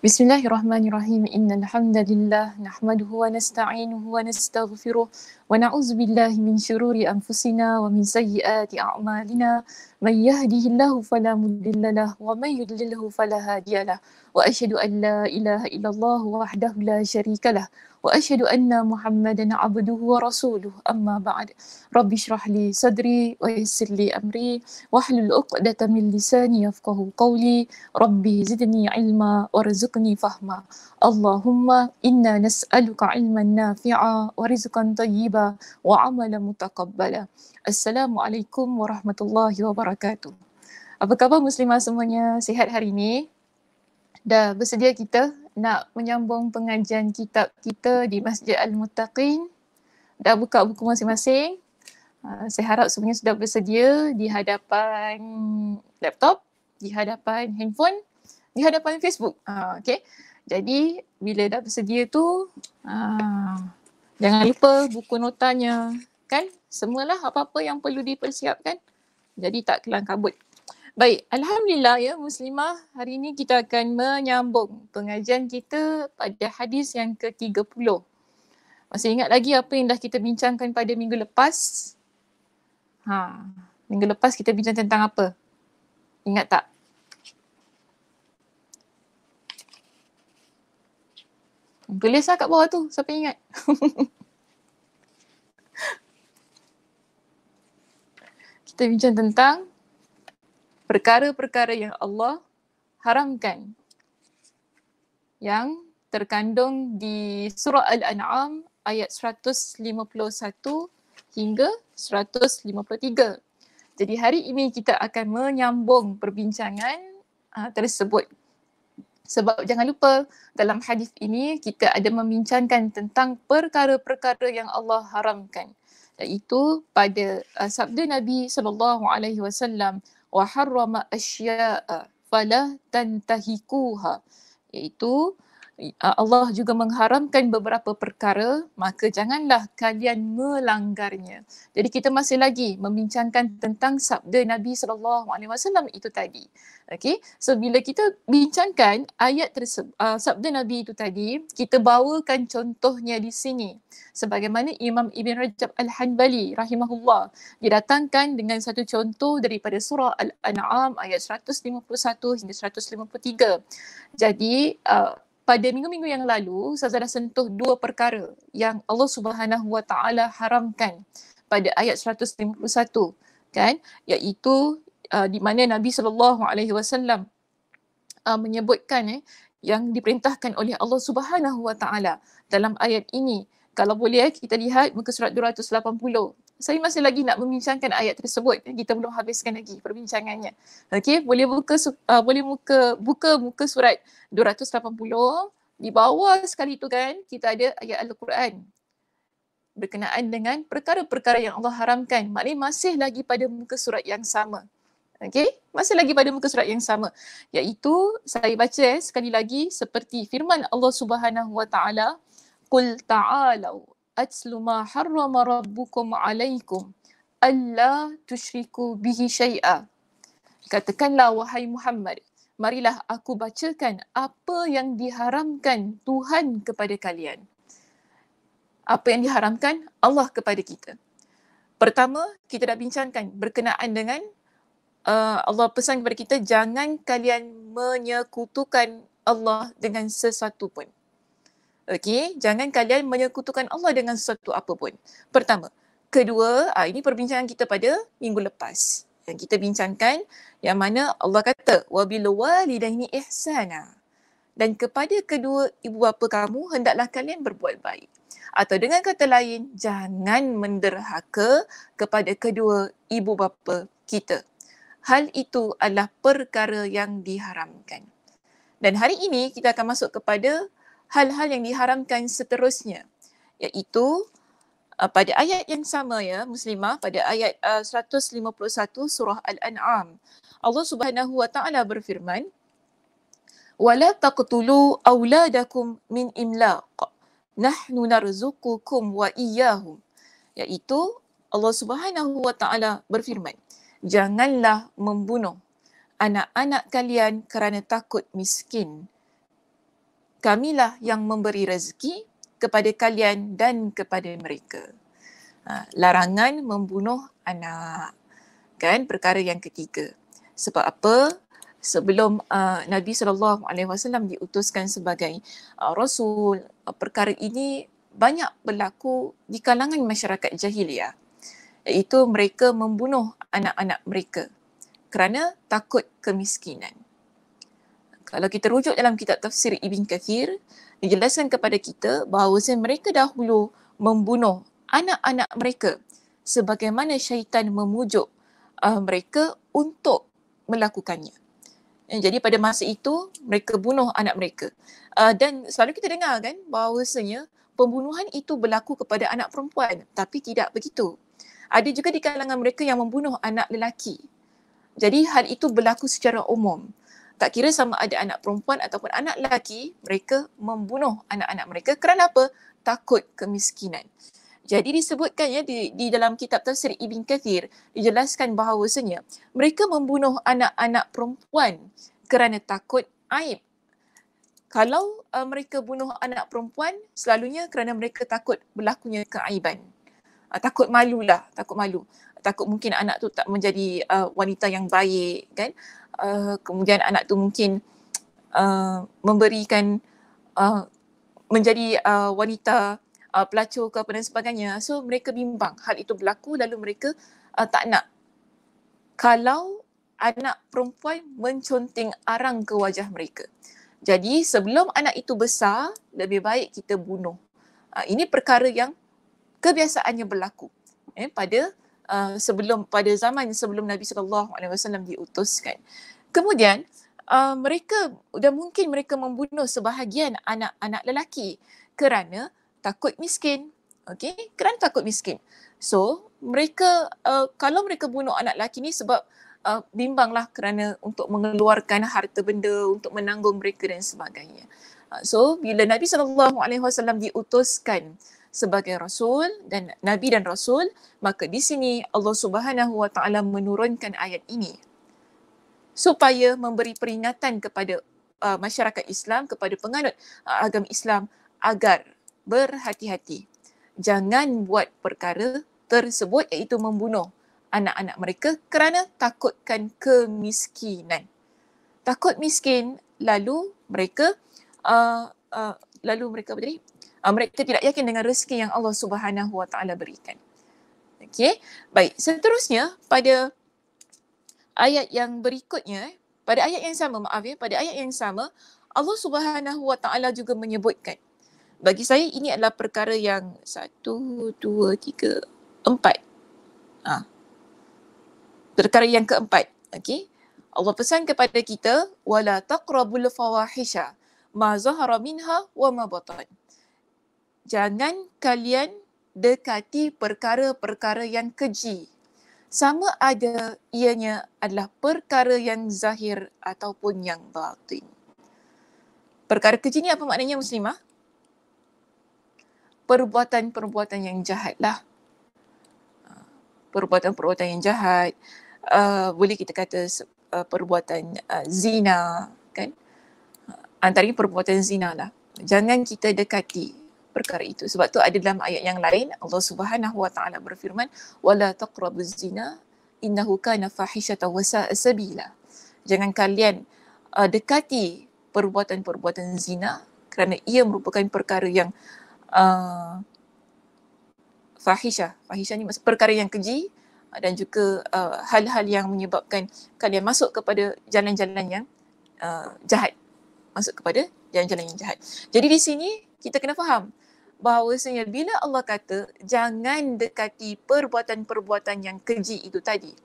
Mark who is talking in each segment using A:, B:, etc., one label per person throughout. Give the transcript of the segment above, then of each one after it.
A: Bismillahirrahmanirrahim. Innal hamdalillah nahmaduhu wa nasta'inuhu wa nastaghfiruh wa na'udzu billahi min syururi anfusina wa min sayyiati a'malina. May yahdihillahu fala mudhillalah wa may yudlilhu fala hadiyalah. Wa asyhadu an la ilaha illallah wahdahu la syarikalah wa asyhadu anna Muhammadan 'abduhu wa rasuluh. Amma ba'd. Rabbi shrah li sadri wa yassir li amri wahlul 'uqdatam min lisani yafqahu qawli. Rabbi zidni ilma warzuqni fahma. Allahumma inna nas'aluka ilman nafi'a wa rizqan tayyiba wa amalan mutaqabbala. Assalamualaikum warahmatullahi wabarakatuh. Apa khabar muslimah semuanya? Sihat hari ini? Dah bersedia kita nak menyambung pengajian kitab kita di Masjid Al-Muttaqin? Dah buka buku masing-masing? Saya harap semuanya sudah bersedia di hadapan laptop, di hadapan handphone, di hadapan Facebook. Okay. Jadi bila dah bersedia tu, jangan lupa buku notanya, kan? Semualah apa-apa yang perlu dipersiapkan. Jadi tak kelang kabut. Baik, Alhamdulillah ya muslimah, hari ini kita akan menyambung pengajian kita pada hadis yang ke-30. Masih ingat lagi apa yang dah kita bincangkan pada minggu lepas? Minggu lepas kita bincang tentang apa? Ingat tak? Tulislah kat bawah tu, siapa ingat? Kita bincang tentang perkara-perkara yang Allah haramkan yang terkandung di surah Al-An'am ayat 151 hingga 153. Jadi hari ini kita akan menyambung perbincangan tersebut. Sebab jangan lupa dalam hadis ini kita ada membincangkan tentang perkara-perkara yang Allah haramkan. Iaitu pada sabda Nabi SAW, wa harrama asya'a fala tantahikuha. Iaitu Allah juga mengharamkan beberapa perkara, maka janganlah kalian melanggarnya. Jadi kita masih lagi membincangkan tentang sabda Nabi SAW itu tadi. Okay, so bila kita bincangkan ayat tersebut, sabda Nabi itu tadi, kita bawakan contohnya di sini. Sebagaimana Imam Ibn Rajab Al-Hanbali rahimahullah didatangkan dengan satu contoh daripada surah Al-An'am ayat 151 hingga 153. Jadi pada minggu-minggu yang lalu, saya dah sentuh dua perkara yang Allah Subhanahu Wa Taala haramkan pada ayat 151, kan? Iaitu di mana Nabi SAW menyebutkan yang diperintahkan oleh Allah Subhanahu Wa Taala dalam ayat ini. Kalau boleh kita lihat muka surat 280. Saya masih lagi nak membincangkan ayat tersebut. Kita belum habiskan lagi perbincangannya. Okey, boleh buka muka surat 280. Di bawah sekali tu kan kita ada ayat Al-Quran berkenaan dengan perkara-perkara yang Allah haramkan. Maknanya masih lagi pada muka surat yang sama. Okey, masih lagi pada muka surat yang sama. Iaitu saya baca sekali lagi seperti firman Allah Subhanahu Wa Taala, qul ta'alau atlu ma harrama rabbukum alaikum alla tusyriku bihi syai'a. Katakanlah wahai Muhammad, marilah aku bacakan apa yang diharamkan Tuhan kepada kalian. Apa yang diharamkan Allah kepada kita. Pertama, kita dah bincangkan berkenaan dengan Allah pesan kepada kita, jangan kalian menyekutukan Allah dengan sesuatu pun. Okey, jangan kalian menyekutukan Allah dengan sesuatu apapun. Pertama. Kedua, ini perbincangan kita pada minggu lepas. Yang kita bincangkan yang mana Allah kata wabil walidaini ihsana. Dan kepada kedua ibu bapa kamu hendaklah kalian berbuat baik. Atau dengan kata lain, jangan menderhaka kepada kedua ibu bapa kita. Hal itu adalah perkara yang diharamkan. Dan hari ini kita akan masuk kepada hal-hal yang diharamkan seterusnya, iaitu pada ayat yang sama ya muslimah, pada ayat 151 surah Al-An'am, Allah Subhanahu Wa Taala berfirman, wala taqtulu auladakum min imlaq nahnu narzuqukum wa iyyahum. Iaitu Allah Subhanahu Wa Taala berfirman, janganlah membunuh anak-anak kalian kerana takut miskin. kamilah yang memberi rezeki kepada kalian dan kepada mereka. Larangan membunuh anak. Kan, perkara yang ketiga. Sebab apa? Sebelum Nabi SAW diutuskan sebagai Rasul, perkara ini banyak berlaku di kalangan masyarakat jahiliah, iaitu mereka membunuh anak-anak mereka kerana takut kemiskinan. Kalau kita rujuk dalam kitab tafsir Ibn Kathir, dijelaskan kepada kita bahawa mereka dahulu membunuh anak-anak mereka sebagaimana syaitan memujuk mereka untuk melakukannya. Jadi pada masa itu mereka bunuh anak mereka. Dan selalu kita dengar kan bahawasanya pembunuhan itu berlaku kepada anak perempuan, tapi tidak begitu. Ada juga di kalangan mereka yang membunuh anak lelaki. Jadi hal itu berlaku secara umum. Tak kira sama ada anak perempuan ataupun anak lelaki, mereka membunuh anak-anak mereka kerana apa? Takut kemiskinan. Jadi disebutkan ya di dalam kitab tafsir Ibn Kathir, dijelaskan bahawasanya mereka membunuh anak-anak perempuan kerana takut aib. Kalau mereka bunuh anak perempuan, selalunya kerana mereka takut berlakunya keaiban. Takut malulah, takut malu. Takut mungkin anak tu tak menjadi wanita yang baik, kan? Kemudian anak tu mungkin memberikan menjadi wanita pelacur ke apa dan sebagainya. So mereka bimbang hal itu berlaku, lalu mereka tak nak kalau anak perempuan menconteng arang ke wajah mereka. Jadi sebelum anak itu besar, lebih baik kita bunuh. Ini perkara yang kebiasaannya berlaku pada zaman sebelum Nabi SAW diutuskan. Kemudian mereka mungkin mereka membunuh sebahagian anak-anak lelaki kerana takut miskin. Okey, kerana takut miskin. So, mereka kalau mereka bunuh anak lelaki ni sebab bimbanglah kerana untuk mengeluarkan harta benda untuk menanggung mereka dan sebagainya. So, bila Nabi SAW diutuskan sebagai Rasul dan Nabi dan Rasul, maka di sini Allah Subhanahu Wa Taala menurunkan ayat ini supaya memberi peringatan kepada masyarakat Islam, kepada penganut agama Islam agar berhati-hati. Jangan buat perkara tersebut, iaitu membunuh anak-anak mereka kerana takutkan kemiskinan. Takut miskin, lalu mereka mereka tidak yakin dengan rezeki yang Allah Subhanahu Wa Taala berikan. Okey, baik. Seterusnya pada ayat yang berikutnya, pada ayat yang sama, Allah Subhanahu Wa Taala juga menyebutkan. Bagi saya ini adalah perkara yang 1, 2, 3, 4. Perkara yang keempat. Okey. Allah pesan kepada kita, wala taqrabul fawahisha ma zahara minha wa ma batan. Jangan kalian dekati perkara-perkara yang keji, sama ada ianya adalah perkara yang zahir ataupun yang batin. Perkara keji ni apa maknanya, muslimah? Perbuatan-perbuatan yang jahat lah. Perbuatan-perbuatan yang jahat. Boleh kita kata perbuatan zina, kan? Antaranya perbuatan zina lah. Jangan kita dekati perkara itu. Sebab tu ada dalam ayat yang lain, Allah Subhanahu Wa Taala berfirman, wala taqrabuz zina innahu kana fahishatan wa sa'a sabila. Jangan kalian dekati perbuatan-perbuatan zina kerana ia merupakan perkara yang fahisha. Fahisha ni maksud perkara yang keji dan juga hal-hal yang menyebabkan kalian masuk kepada jalan-jalan yang jahat. Masuk kepada jalan-jalan yang jahat. Jadi di sini kita kena faham bahawasanya bila Allah kata jangan dekati perbuatan-perbuatan yang keji itu tadi,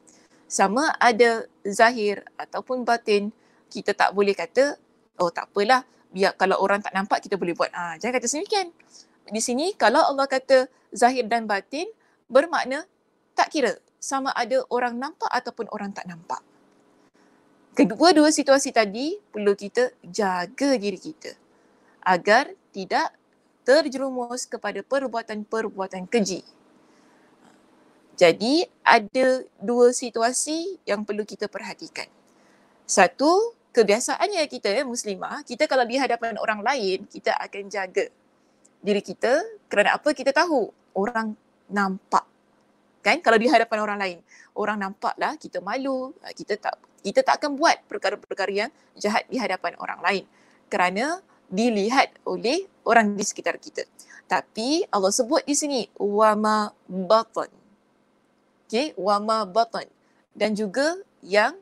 A: sama ada zahir ataupun batin, kita tak boleh kata, oh tak apalah, biar kalau orang tak nampak kita boleh buat. Jangan kata sedemikian. Di sini kalau Allah kata zahir dan batin, bermakna tak kira sama ada orang nampak ataupun orang tak nampak. Kedua-dua situasi tadi perlu kita jaga diri kita agar tidak terjerumus kepada perbuatan-perbuatan keji. Jadi ada dua situasi yang perlu kita perhatikan. Satu, kebiasaannya kita muslimah, kita kalau di hadapan orang lain, kita akan jaga diri kita kerana apa? Kita tahu orang nampak. Kan? Kalau di hadapan orang lain, orang nampaklah kita malu, kita tak akan buat perkara-perkara yang jahat di hadapan orang lain kerana dilihat oleh orang di sekitar kita. Tapi Allah sebut di sini wama batan. Okey, wama batan, dan juga yang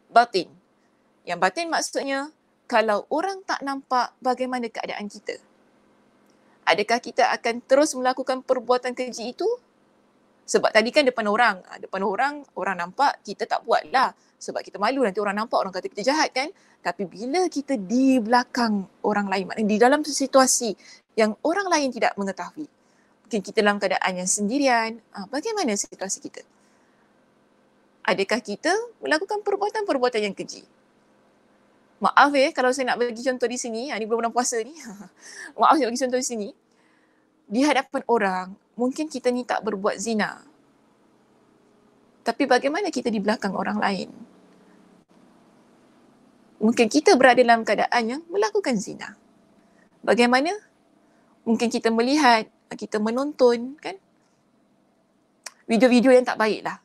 A: batin. Yang batin maksudnya kalau orang tak nampak, bagaimana keadaan kita? Adakah kita akan terus melakukan perbuatan keji itu? Sebab tadi kan depan orang nampak, kita tak buat lah. Sebab kita malu nanti orang nampak, orang kata kita jahat kan. Tapi bila kita di belakang orang lain, maknanya di dalam situasi yang orang lain tidak mengetahui, mungkin kita dalam keadaan yang sendirian, bagaimana situasi kita? Adakah kita melakukan perbuatan-perbuatan yang keji? Maaf kalau saya nak bagi contoh di sini, ni bulan puasa ni. Maaf saya bagi contoh di sini. Di hadapan orang, mungkin kita ni tak berbuat zina. Tapi bagaimana kita di belakang orang lain? Mungkin kita berada dalam keadaan yang melakukan zina. Bagaimana? Mungkin kita melihat, kita menonton kan video-video yang tak baik lah.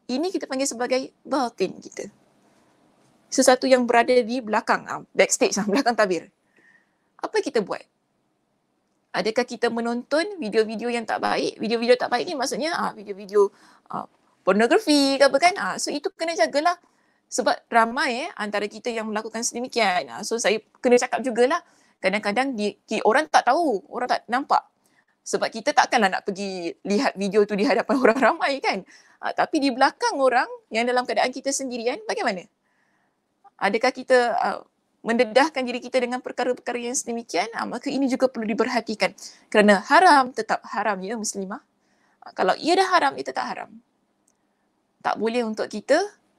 A: Ini kita panggil sebagai batin kita. Sesuatu yang berada di belakang, backstage, belakang tabir. Apa kita buat? Adakah kita menonton video-video yang tak baik? Video-video tak baik ni maksudnya video-video pornografi ke apa kan? So itu kena jagalah. Sebab ramai antara kita yang melakukan sedemikian. So saya kena cakap jugalah. Kadang-kadang orang tak tahu, orang tak nampak. Sebab kita takkanlah nak pergi lihat video tu di hadapan orang ramai kan. Tapi di belakang orang yang dalam keadaan kita sendirian, bagaimana? Adakah kita mendedahkan diri kita dengan perkara-perkara yang sedemikian? Maka ini juga perlu diperhatikan. Kerana haram tetap haram ya muslimah. Kalau ia dah haram, ia tetap haram. Tak boleh untuk kita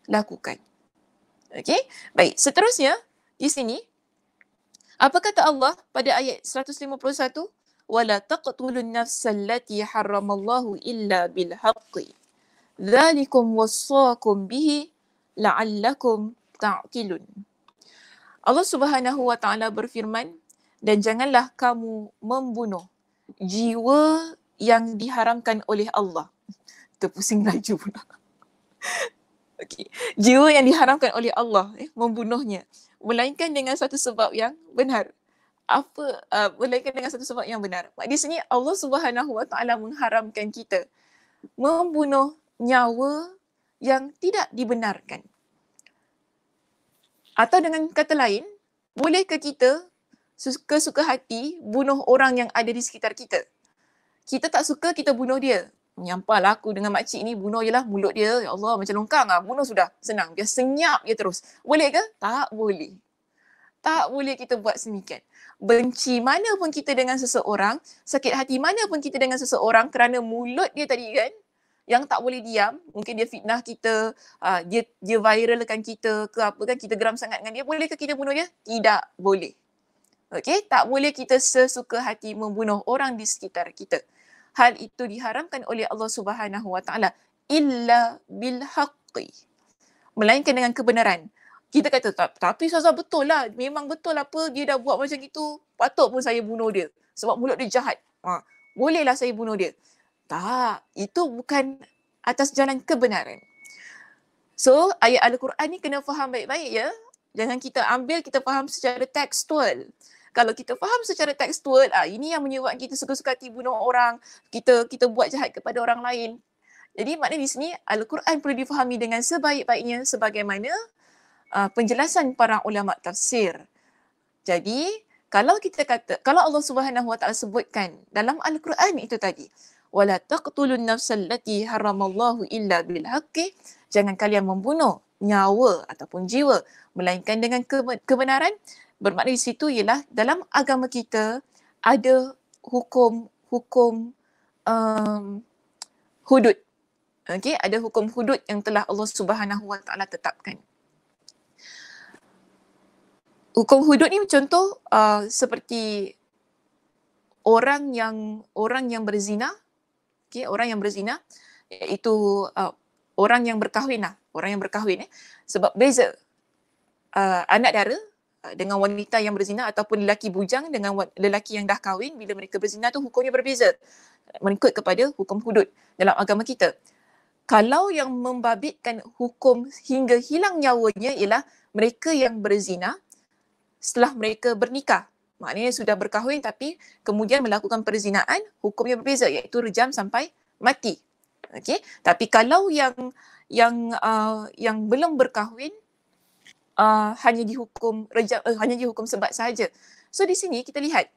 A: lakukan. Okey? Baik, seterusnya di sini apa kata Allah pada ayat 151? Wala taqtulun nafsal lati harramallahu illa bil haqqi. Dzalikum wassaakum bihi la'allakum ta'qilun. Allah Subhanahu wa taala berfirman, dan janganlah kamu membunuh jiwa yang diharamkan oleh Allah. Terpusing laju pula. Okey. Jiwa yang diharamkan oleh Allah, membunuhnya, melainkan dengan satu sebab yang benar. Melainkan dengan satu sebab yang benar. Di sini Allah Subhanahu wa taala mengharamkan kita membunuh nyawa yang tidak dibenarkan. Atau dengan kata lain, bolehkah kita suka hati bunuh orang yang ada di sekitar kita? Kita tak suka, kita bunuh dia. Menyampah aku dengan makcik ni, bunuh je lah mulut dia. Ya Allah, macam longkang bunuh sudah. Senang. Dia senyap je terus. Boleh ke? Tak boleh. Tak boleh kita buat sedemikian. Benci mana pun kita dengan seseorang, sakit hati mana pun kita dengan seseorang kerana mulut dia tadi kan, yang tak boleh diam, mungkin dia fitnah kita, dia viralkan kita ke apa kan, kita geram sangat dengan dia, bolehkah kita bunuh dia? Tak boleh. Okey, tak boleh kita sesuka hati membunuh orang di sekitar kita. Hal itu diharamkan oleh Allah Subhanahu wa taala illa bil haqqi. Melainkan dengan kebenaran. Kita kata tapi Ustazah betul lah, memang betul apa dia dah buat macam itu, patut pun saya bunuh dia sebab mulut dia jahat. Bolehlah saya bunuh dia. Tak, itu bukan atas jalan kebenaran. So, ayat Al-Quran ni kena faham baik-baik ya. Jangan kita ambil, kita faham secara tekstual. Kalau kita faham secara tekstual, ini yang menyebabkan kita suka-suka hati bunuh orang, kita buat jahat kepada orang lain. Jadi maknanya di sini Al-Quran perlu difahami dengan sebaik-baiknya sebagaimana penjelasan para ulama tafsir. Jadi, kalau Allah Subhanahu wa taala sebutkan dalam Al-Quran itu tadi, wala taqtulun nafsal lati haramallahu illa bil haqqi, jangan kalian membunuh nyawa ataupun jiwa melainkan dengan kebenaran. Bermakna di situ ialah dalam agama kita ada hukum hudud. Okey, ada hukum hudud yang telah Allah Subhanahu wa taala tetapkan. Hukum hudud ni contoh seperti orang yang berzina. Okay, orang yang berzina iaitu orang yang berkahwin lah. Orang yang berkahwin sebab beza anak dara dengan wanita yang berzina ataupun lelaki bujang dengan lelaki yang dah kahwin, bila mereka berzina tu hukumnya berbeza mengikut kepada hukum hudud dalam agama kita. Kalau yang membabitkan hukum hingga hilang nyawanya ialah mereka yang berzina setelah mereka bernikah. Maknanya sudah berkahwin tapi kemudian melakukan perzinaan, hukumnya berbeza iaitu rejam sampai mati. Okey, tapi kalau yang belum berkahwin hanya dihukum rejam, hanya dihukum sebat sahaja. So di sini kita lihat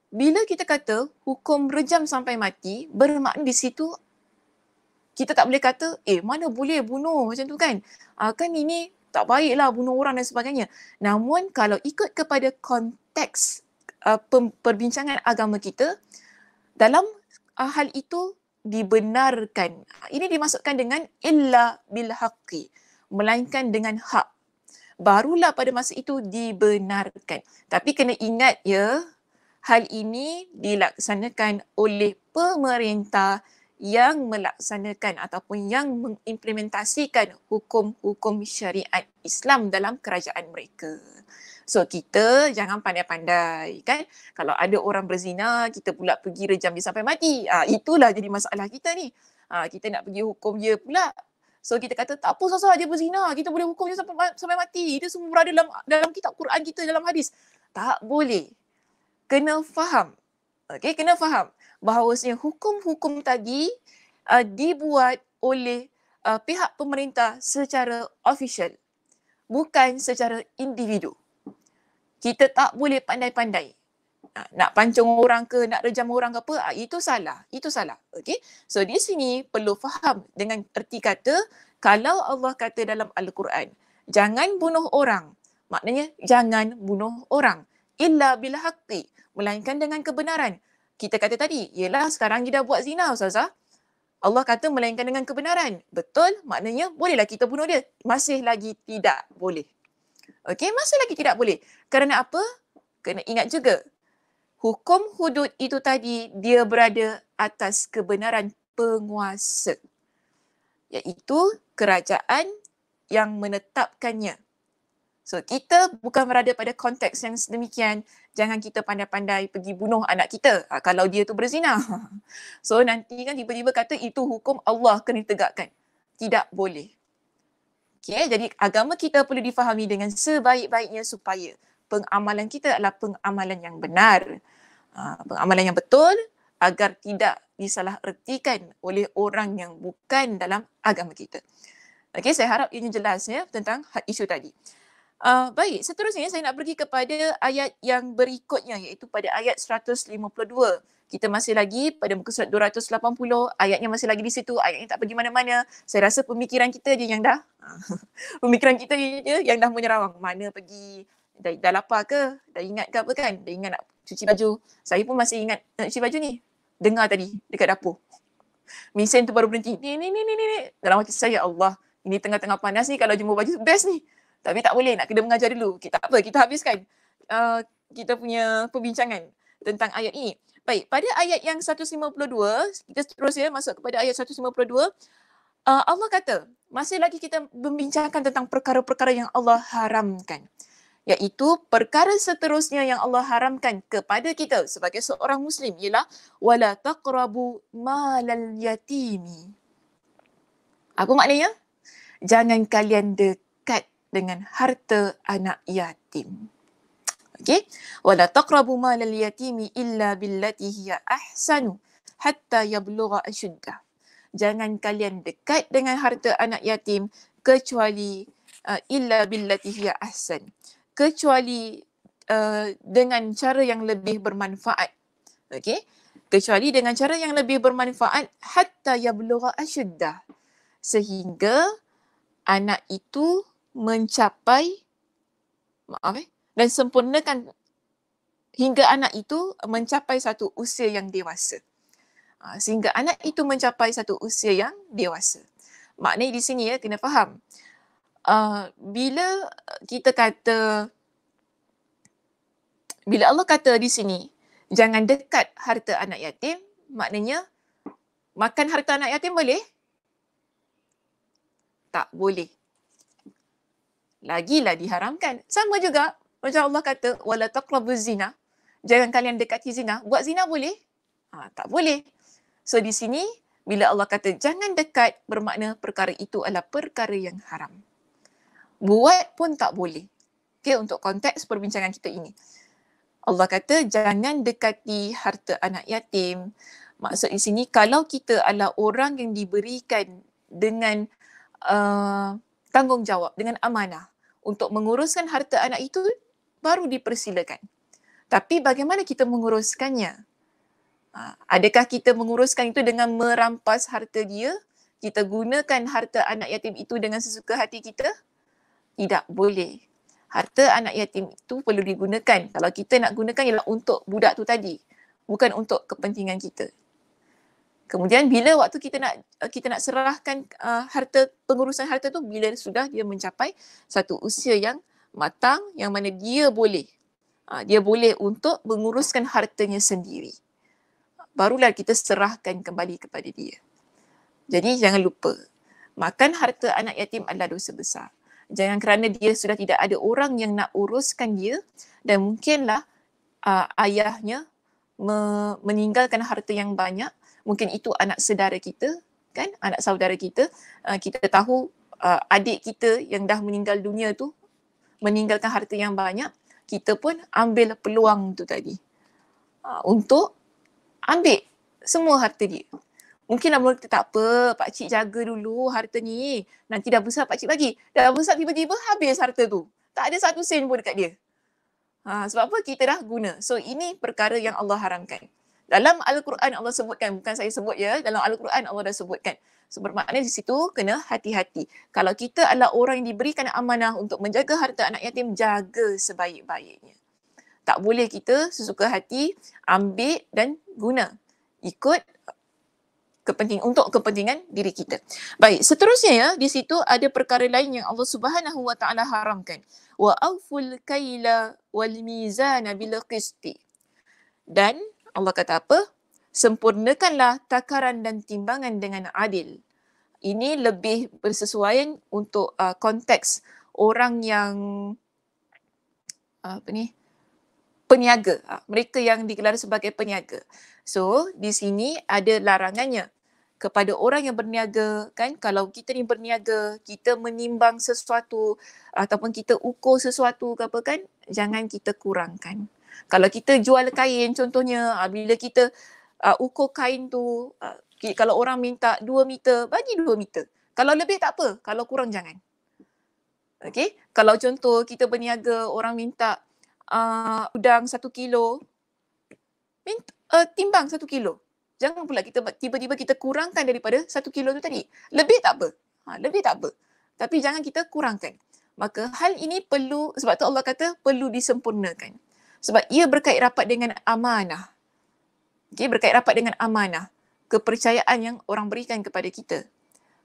A: bila kita kata hukum rejam sampai mati, bermakna di situ kita tak boleh kata mana boleh bunuh macam tu kan. Kan ini tak baiklah bunuh orang dan sebagainya. Namun kalau ikut kepada konteks perbincangan agama kita, dalam hal itu dibenarkan. Ini dimasukkan dengan illa bil haqqi, melainkan dengan hak. Barulah pada masa itu dibenarkan. Tapi kena ingat ya, hal ini dilaksanakan oleh pemerintah yang melaksanakan ataupun yang mengimplementasikan hukum-hukum syariat Islam dalam kerajaan mereka. So kita jangan pandai-pandai kan. Kalau ada orang berzina, kita pula pergi rejam dia sampai mati. Itulah jadi masalah kita ni. Kita nak pergi hukum dia pula. So kita kata tak apa sah-sah dia berzina, kita boleh hukum dia sampai mati. Dia semua berada dalam kitab Quran kita, dalam hadis. Tak boleh. Kena faham. Okey, kena faham bahawasanya hukum-hukum tadi dibuat oleh pihak pemerintah secara official, bukan secara individu. Kita tak boleh pandai-pandai. Nak pancung orang ke, nak rejam orang ke apa, itu salah. Itu salah. Okey? So di sini perlu faham dengan erti kata, kalau Allah kata dalam Al-Quran, jangan bunuh orang. Maknanya jangan bunuh orang. Illa bil haqqi, melainkan dengan kebenaran. Kita kata tadi, yelah sekarang dia dah buat zina Ustazah. Allah kata melainkan dengan kebenaran. Betul, maknanya bolehlah kita bunuh dia. Masih lagi tidak boleh. Okey, masih lagi tidak boleh. Kerana apa? Kena ingat juga, hukum hudud itu tadi dia berada atas kebenaran penguasa, iaitu kerajaan yang menetapkannya. So kita bukan berada pada konteks yang sedemikian. Jangan kita pandai-pandai pergi bunuh anak kita kalau dia tu berzina. So nanti kan tiba-tiba kata itu hukum Allah kena ditegakkan. Tidak boleh. Okay, jadi agama kita perlu difahami dengan sebaik-baiknya supaya pengamalan kita adalah pengamalan yang benar. Pengamalan yang betul agar tidak disalahertikan oleh orang yang bukan dalam agama kita. Okay, saya harap ini jelas ya tentang isu tadi. Baik, seterusnya saya nak pergi kepada ayat yang berikutnya iaitu pada ayat 152. Kita masih lagi pada muka surat 280, ayatnya masih lagi di situ, ayatnya tak pergi mana-mana. Saya rasa pemikiran kita je yang dah pemikiran kita je yang dah menyerawang. Mana pergi, dah lapar ke? Dah ingat ke apa kan? Dah ingat nak cuci baju. Saya pun masih ingat nak cuci baju ni. Dengar tadi dekat dapur. Mesin tu baru berhenti. Ni. Dalam hati saya, Allah, ini tengah-tengah panas ni kalau jemur baju best ni. Tapi tak boleh, nak kena mengajar dulu. Tak apa, kita habiskan kita punya perbincangan tentang ayat ini. Baik, pada ayat yang 152, kita terusnya masuk kepada ayat 152. Allah kata, masih lagi kita membincangkan tentang perkara-perkara yang Allah haramkan. Iaitu perkara seterusnya yang Allah haramkan kepada kita sebagai seorang Muslim ialah wala taqrabu malal yatimi. Apa maknanya? Jangan kalian dekat dengan harta anak yatim. Okey, wala taqrabu malal yatimi illa billati hiya ahsanu hatta yablugha ashuddah. Jangan kalian dekat dengan harta anak yatim kecuali illa billati hiya ahsan, kecuali dengan cara yang lebih bermanfaat. Okey, kecuali dengan cara yang lebih bermanfaat hatta yablugha ashuddah, sehingga anak itu mencapai dan sempurnakan hingga anak itu mencapai satu usia yang dewasa. Sehingga anak itu mencapai satu usia yang dewasa. Maknanya di sini ya, kena faham. Bila kita kata, bila Allah kata di sini, jangan dekat harta anak yatim, maknanya makan harta anak yatim boleh? Tak boleh. lagilah diharamkan. Sama juga macam Allah kata wala taqrabuz zina, jangan kalian dekati zina. Buat zina boleh? Tak boleh. So di sini bila Allah kata jangan dekat, bermakna perkara itu adalah perkara yang haram. Buat pun tak boleh. Okay, untuk konteks perbincangan kita ini. Allah kata jangan dekati harta anak yatim. Maksud di sini kalau kita adalah orang yang diberikan dengan tanggungjawab, dengan amanah untuk menguruskan harta anak itu, baru dipersilakan. Tapi bagaimana kita menguruskannya? Adakah kita menguruskan itu dengan merampas harta dia? Kita gunakan harta anak yatim itu dengan sesuka hati kita? Tidak boleh. Harta anak yatim itu perlu digunakan. Kalau kita nak gunakan ialah untuk budak tu tadi, bukan untuk kepentingan kita. Kemudian bila waktu kita nak serahkan harta, pengurusan harta tu bila sudah dia mencapai satu usia yang matang, yang mana dia boleh untuk menguruskan hartanya sendiri. Barulah kita serahkan kembali kepada dia. Jadi jangan lupa, makan harta anak yatim adalah dosa besar. Jangan kerana dia sudah tidak ada orang yang nak uruskan dia dan mungkinlah ayahnya meninggalkan harta yang banyak. Mungkin itu anak saudara kita, kan? Anak saudara kita. Kita tahu adik kita yang dah meninggal dunia tu meninggalkan harta yang banyak. Kita pun ambil peluang tu tadi untuk ambil semua harta dia. Mungkin nak kata tak apa, pakcik jaga dulu harta ni. Nanti dah besar pakcik bagi. Dah besar tiba-tiba habis harta tu. Tak ada satu sen pun dekat dia. Sebab apa? Kita dah guna. So ini perkara yang Allah haramkan. Dalam Al-Quran Allah sebutkan, bukan saya sebut ya, dalam Al-Quran Allah dah sebutkan. So bermakna di situ kena hati-hati. Kalau kita adalah orang yang diberikan amanah untuk menjaga harta anak yatim, jaga sebaik-baiknya. Tak boleh kita sesuka hati ambil dan guna ikut untuk kepentingan diri kita. Baik, seterusnya ya, di situ ada perkara lain yang Allah Subhanahu wa taala haramkan. Wa auful kaila wal mizana bil qisti. Dan Allah kata apa? Sempurnakanlah takaran dan timbangan dengan adil. Ini lebih bersesuaian untuk konteks orang yang peniaga. Mereka yang digelar sebagai peniaga. So, di sini ada larangannya kepada orang yang berniaga, kan? Kalau kita ni berniaga, kita menimbang sesuatu ataupun kita ukur sesuatu ke apa, kan? Jangan kita kurangkan. Kalau kita jual kain contohnya, bila kita ukur kain tu, kalau orang minta 2 meter, bagi 2 meter. Kalau lebih tak apa, kalau kurang jangan. Okay? Kalau contoh kita berniaga, orang minta udang 1 kilo, timbang 1 kilo. Jangan pula kita tiba-tiba kita kurangkan daripada 1 kilo tu tadi. Lebih tak apa. Lebih tak apa. Tapi jangan kita kurangkan. Maka hal ini perlu, sebab tu Allah kata perlu disempurnakan. Sebab ia berkait rapat dengan amanah. Okay, berkait rapat dengan amanah. Kepercayaan yang orang berikan kepada kita.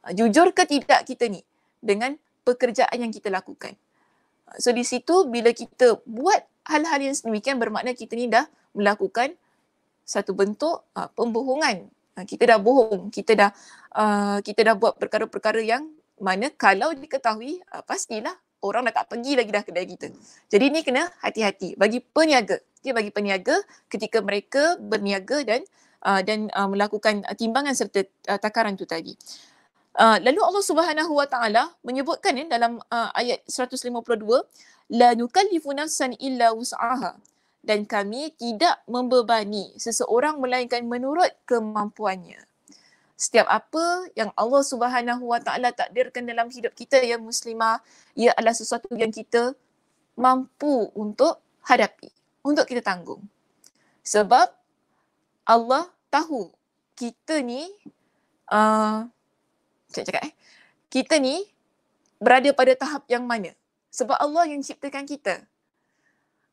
A: Jujur ke tidak kita ni dengan pekerjaan yang kita lakukan. So di situ bila kita buat hal-hal yang sedemikian, bermakna kita ni dah melakukan satu bentuk pembohongan. Kita dah bohong, kita dah buat perkara-perkara yang mana kalau diketahui pastilah orang dah tak pergi lagi dah kedai kita. Jadi ni kena hati-hati bagi peniaga. Bagi peniaga ketika mereka berniaga dan melakukan timbangan serta takaran tu tadi. Lalu Allah Subhanahu wa taala menyebutkan dalam ayat 152, la nukallifu nafsan illa wus'aha. Dan kami tidak membebani seseorang melainkan menurut kemampuannya. Setiap apa yang Allah Subhanahu wa taala takdirkan dalam hidup kita yang muslimah, ia adalah sesuatu yang kita mampu untuk hadapi, untuk kita tanggung. Sebab Allah tahu kita ni kita ni berada pada tahap yang mana. Sebab Allah yang ciptakan kita.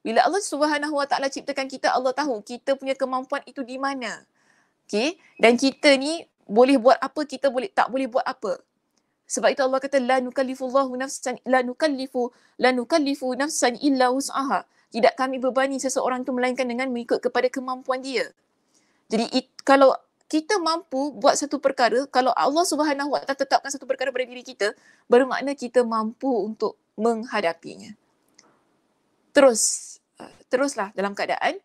A: Bila Allah Subhanahu wa taala ciptakan kita, Allah tahu kita punya kemampuan itu di mana. Okay? Dan kita ni boleh buat apa, kita tak boleh buat apa. Sebab itu Allah kata la nukallifu nafsan illa wus'aha. Tidak kami bebani seseorang tu melainkan dengan mengikut kepada kemampuan dia. Jadi kalau kita mampu buat satu perkara, kalau Allah Subhanahu wa taala tetapkan satu perkara pada diri kita, bermakna kita mampu untuk menghadapinya. Teruslah dalam keadaan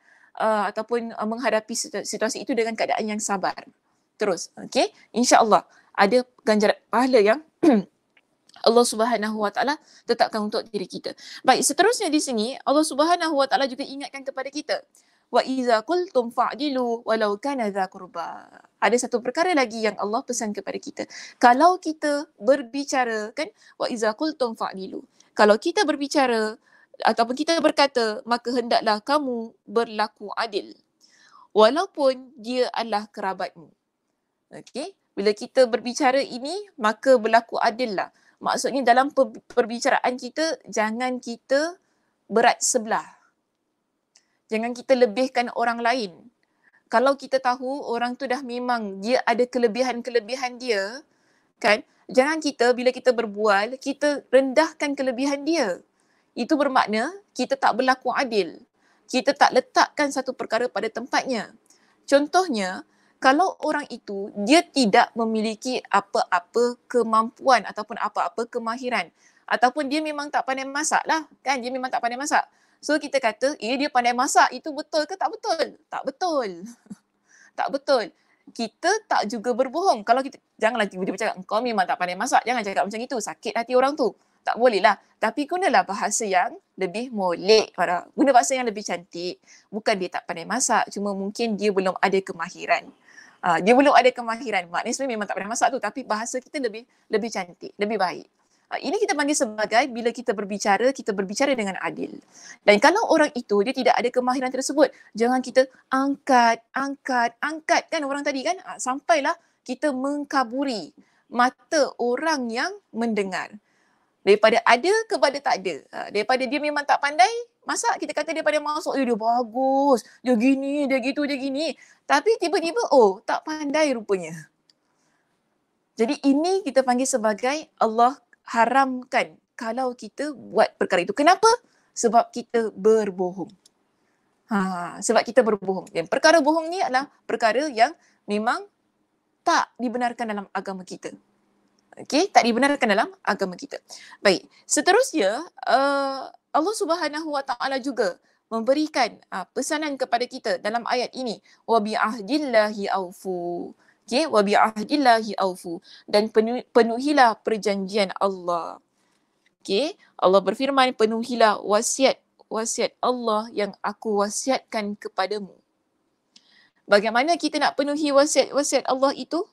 A: menghadapi situasi itu dengan keadaan yang sabar. Terus, okey? InsyaAllah ada ganjaran pahala yang Allah Subhanahu Wa Taala tetapkan untuk diri kita. Baik, seterusnya di sini Allah Subhanahu Wa Taala juga ingatkan kepada kita, wa iza qultum fa'dilu walau kana dza qurba. Ada satu perkara lagi yang Allah pesan kepada kita. Kalau kita berbicara, kan, wa iza qultum fa'dilu. Kalau kita berbicara ataupun kita berkata, maka hendaklah kamu berlaku adil walaupun dia adalah kerabatmu. Okey, bila kita berbicara ini, maka berlaku adillah. Maksudnya dalam perbicaraan kita, jangan kita berat sebelah. Jangan kita lebihkan orang lain. Kalau kita tahu orang tu dah memang dia ada kelebihan-kelebihan dia, kan? Jangan kita bila kita berbual, kita rendahkan kelebihan dia. Itu bermakna kita tak berlaku adil. Kita tak letakkan satu perkara pada tempatnya. Contohnya, kalau orang itu dia tidak memiliki apa-apa kemampuan ataupun apa-apa kemahiran, ataupun dia memang tak pandai masak lah, kan? Dia memang tak pandai masak. So kita kata, dia pandai masak, itu betul ke tak betul? Tak betul. Tak betul. Kita tak juga berbohong. Kalau kita, janganlah tiba-tiba cakap, engkau memang tak pandai masak. Jangan cakap macam itu. Sakit hati orang tu. Tak boleh lah. Tapi gunalah bahasa yang lebih molek. Guna bahasa yang lebih cantik. Bukan dia tak pandai masak. Cuma mungkin dia belum ada kemahiran. Dia belum ada kemahiran. Maknanya sebenarnya memang tak pandai masak tu. Tapi bahasa kita lebih cantik. Lebih baik. Ini kita panggil sebagai bila kita berbicara dengan adil. Dan kalau orang itu dia tidak ada kemahiran tersebut, jangan kita angkat kan orang tadi kan, sampailah kita mengkaburi mata orang yang mendengar. Daripada ada kepada tak ada. Daripada dia memang tak pandai masak, kita kata dia pandai masak, dia bagus, dia gini, dia gitu, dia gini. Tapi tiba-tiba, tak pandai rupanya. Jadi ini kita panggil sebagai Allah haramkan kalau kita buat perkara itu. Kenapa? Sebab kita berbohong. Sebab kita berbohong. Dan perkara bohong ni adalah perkara yang memang tak dibenarkan dalam agama kita. Okey, tak dibenarkan dalam agama kita. Baik, seterusnya Allah Subhanahu Wa Taala juga memberikan pesanan kepada kita dalam ayat ini, wa bi ahdillahi aufu. Okey, wa bi ahdillahi aufu, dan penuhilah perjanjian Allah. Okey, Allah berfirman, penuhilah wasiat Allah yang aku wasiatkan kepadamu. Bagaimana kita nak penuhi wasiat Allah itu?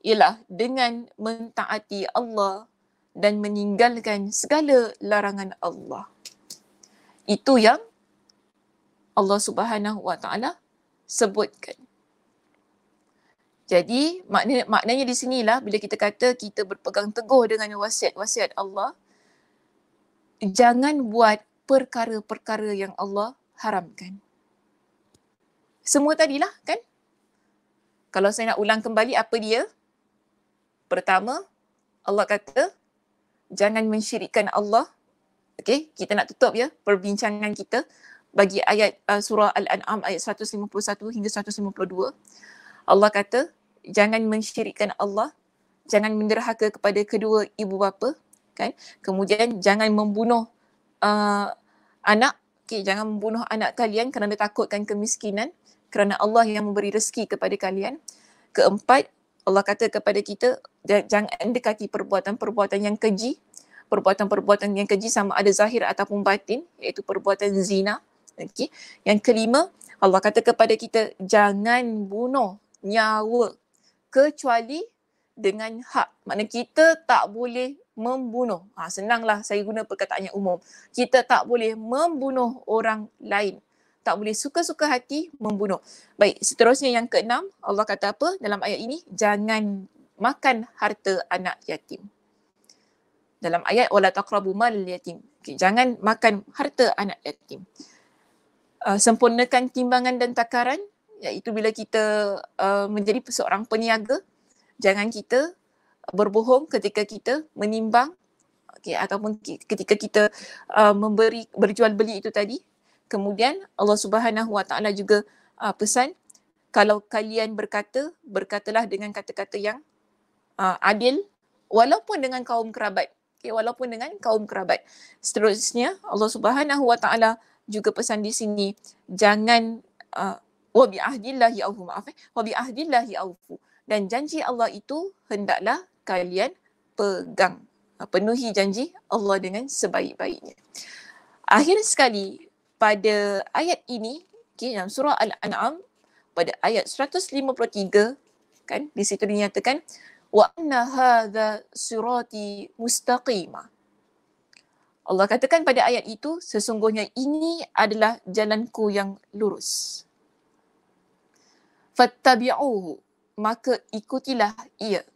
A: Ialah dengan mentaati Allah dan meninggalkan segala larangan Allah. Itu yang Allah Subhanahu Wa Taala sebutkan. Jadi maknanya di sinilah bila kita kata kita berpegang teguh dengan wasiat Allah, jangan buat perkara-perkara yang Allah haramkan. Semua tadilah kan? Kalau saya nak ulang kembali apa dia? Pertama, Allah kata jangan mensyirikkan Allah. Okey, kita nak tutup ya perbincangan kita bagi ayat surah Al-An'am ayat 151 hingga 152. Allah kata, jangan mensyirikkan Allah, jangan menderhaka kepada kedua ibu bapa, kan? Kemudian jangan membunuh anak, jangan membunuh anak kalian kerana takutkan kemiskinan, kerana Allah yang memberi rezeki kepada kalian. Keempat, Allah kata kepada kita, jangan dekati perbuatan-perbuatan yang keji. Perbuatan-perbuatan yang keji sama ada zahir ataupun batin, iaitu perbuatan zina. Okay. Yang kelima, Allah kata kepada kita, jangan bunuh nyawa kecuali dengan hak. Maknanya kita tak boleh membunuh. Senanglah saya guna perkataan yang umum. Kita tak boleh membunuh orang lain. Tak boleh suka-suka hati membunuh. Baik, seterusnya yang keenam, Allah kata apa dalam ayat ini? Jangan makan harta anak yatim. Dalam ayat wala taqrabu mal yatim. Okay, jangan makan harta anak yatim. Sempurnakan timbangan dan takaran, iaitu bila kita menjadi seorang peniaga, jangan kita berbohong ketika kita menimbang, ataupun ketika kita berjual beli itu tadi. Kemudian Allah Subhanahu Wa Taala juga pesan, kalau kalian berkatalah dengan kata-kata yang adil walaupun dengan kaum kerabat. Okay, walaupun dengan kaum kerabat. Seterusnya Allah Subhanahu Wa Taala juga pesan di sini, jangan wa bi ahdillahi aufu, wa bi ahdillahi aufu, dan janji Allah itu hendaklah kalian pegang. Penuhi janji Allah dengan sebaik-baiknya. Akhir sekali pada ayat ini, dalam surah Al-An'am pada ayat 153, kan di situ dinyatakan wa anna hadza sirati mustaqima. Allah katakan pada ayat itu, sesungguhnya ini adalah jalanku yang lurus. Fattabi'uhu, maka ikutilah ia.